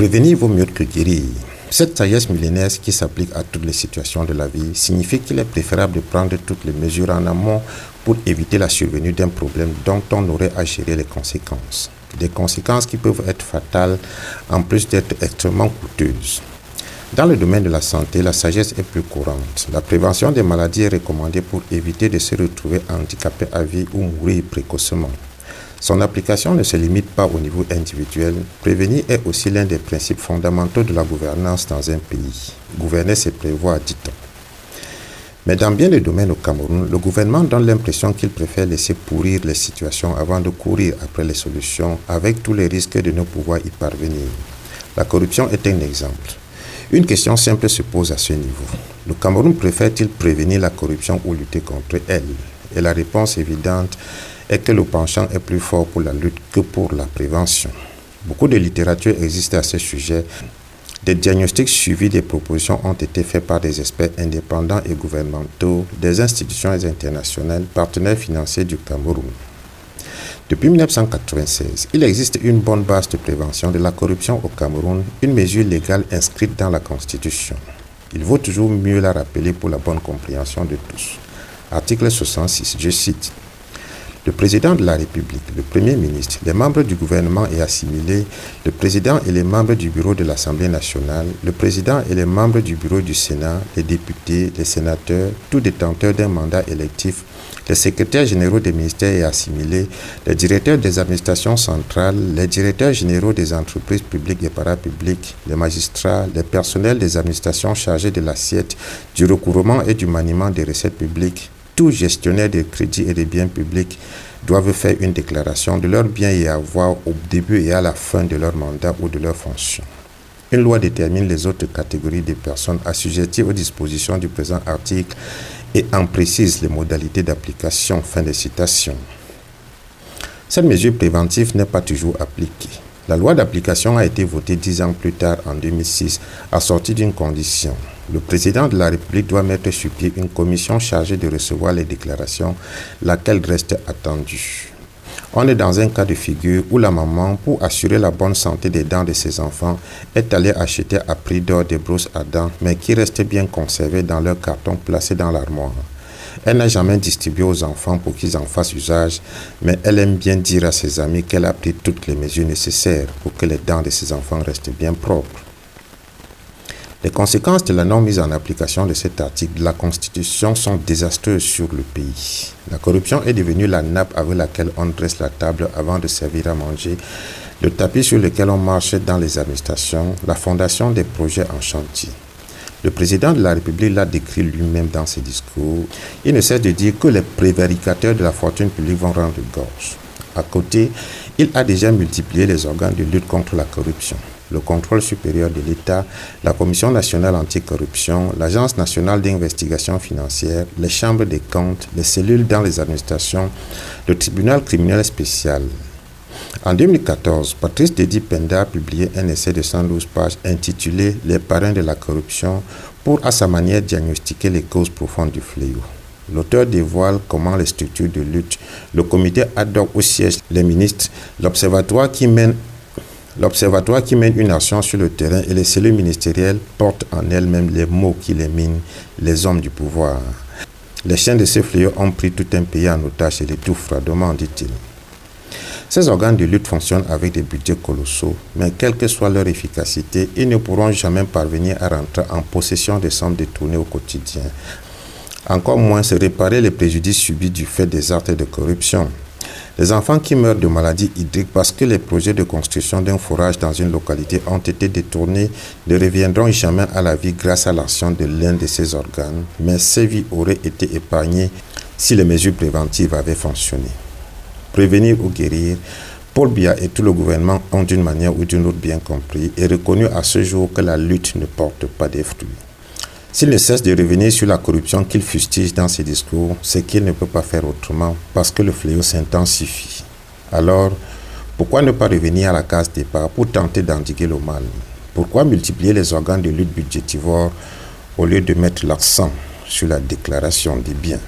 Prévenir vaut mieux que guérir. Cette sagesse millénaire qui s'applique à toutes les situations de la vie signifie qu'il est préférable de prendre toutes les mesures en amont pour éviter la survenue d'un problème dont on aurait à gérer les conséquences. Des conséquences qui peuvent être fatales en plus d'être extrêmement coûteuses. Dans le domaine de la santé, la sagesse est plus courante. La prévention des maladies est recommandée pour éviter de se retrouver handicapé à vie ou mourir précocement. Son application ne se limite pas au niveau individuel. Prévenir est aussi l'un des principes fondamentaux de la gouvernance dans un pays. Gouverner, c'est prévoir, dit-on. Mais dans bien des domaines au Cameroun, le gouvernement donne l'impression qu'il préfère laisser pourrir les situations avant de courir après les solutions, avec tous les risques de ne pouvoir y parvenir. La corruption est un exemple. Une question simple se pose à ce niveau. Le Cameroun préfère-t-il prévenir la corruption ou lutter contre elle? Et la réponse évidente est que le penchant est plus fort pour la lutte que pour la prévention. Beaucoup de littérature existe à ce sujet. Des diagnostics suivis des propositions ont été faits par des experts indépendants et gouvernementaux, des institutions internationales, partenaires financiers du Cameroun. Depuis 1996, il existe une bonne base de prévention de la corruption au Cameroun, une mesure légale inscrite dans la Constitution. Il vaut toujours mieux la rappeler pour la bonne compréhension de tous. Article 66, je cite. Le président de la République, le Premier ministre, les membres du gouvernement et assimilés, le président et les membres du bureau de l'Assemblée nationale, le président et les membres du bureau du Sénat, les députés, les sénateurs, tout détenteur d'un mandat électif, les secrétaires généraux des ministères et assimilés, les directeurs des administrations centrales, les directeurs généraux des entreprises publiques et parapubliques, les magistrats, les personnels des administrations chargés de l'assiette, du recouvrement et du maniement des recettes publiques, tous gestionnaires de crédits et de biens publics doivent faire une déclaration de leurs biens et avoirs au début et à la fin de leur mandat ou de leur fonction. Une loi détermine les autres catégories de personnes assujetties aux dispositions du présent article et en précise les modalités d'application. Fin de citation. Cette mesure préventive n'est pas toujours appliquée. La loi d'application a été votée 10 ans plus tard, en 2006, assortie d'une condition. Le président de la République doit mettre sur pied une commission chargée de recevoir les déclarations, laquelle reste attendue. On est dans un cas de figure où la maman, pour assurer la bonne santé des dents de ses enfants, est allée acheter à prix d'or des brosses à dents, mais qui restent bien conservées dans leur carton placé dans l'armoire. Elle n'a jamais distribué aux enfants pour qu'ils en fassent usage, mais elle aime bien dire à ses amis qu'elle a pris toutes les mesures nécessaires pour que les dents de ses enfants restent bien propres. Les conséquences de la non mise en application de cet article de la Constitution sont désastreuses sur le pays. La corruption est devenue la nappe avec laquelle on dresse la table avant de servir à manger, le tapis sur lequel on marche dans les administrations, la fondation des projets en chantier. Le président de la République l'a décrit lui-même dans ses discours. Il ne cesse de dire que les prévaricateurs de la fortune publique vont rendre gorge. À côté, il a déjà multiplié les organes de lutte contre la corruption. Le contrôle supérieur de l'État, la Commission nationale anticorruption, l'Agence nationale d'investigation financière, les chambres des comptes, les cellules dans les administrations, le tribunal criminel spécial. En 2014, Patrice Dedi Penda a publié un essai de 112 pages intitulé « Les parrains de la corruption » pour, à sa manière, diagnostiquer les causes profondes du fléau. L'auteur dévoile comment les structures de lutte, le comité ad hoc où siègent les ministres, l'observatoire qui mène une action sur le terrain et les cellules ministérielles portent en elles-mêmes les mots qui les minent, les hommes du pouvoir. Les chiens de ce fléau ont pris tout un pays en otage et l'étouffent froidement, dit-il. Ces organes de lutte fonctionnent avec des budgets colossaux, mais quelle que soit leur efficacité, ils ne pourront jamais parvenir à rentrer en possession des sommes détournées au quotidien. Encore moins se réparer les préjudices subis du fait des actes de corruption. Les enfants qui meurent de maladies hydriques parce que les projets de construction d'un forage dans une localité ont été détournés ne reviendront jamais à la vie grâce à l'action de l'un de ces organes, mais ces vies auraient été épargnées si les mesures préventives avaient fonctionné. Prévenir ou guérir, Paul Biya et tout le gouvernement ont d'une manière ou d'une autre bien compris et reconnu à ce jour que la lutte ne porte pas des fruits. S'il ne cesse de revenir sur la corruption qu'il fustige dans ses discours, c'est qu'il ne peut pas faire autrement parce que le fléau s'intensifie. Alors, pourquoi ne pas revenir à la case départ pour tenter d'endiguer le mal? Pourquoi multiplier les organes de lutte budgétivore au lieu de mettre l'accent sur la déclaration des biens?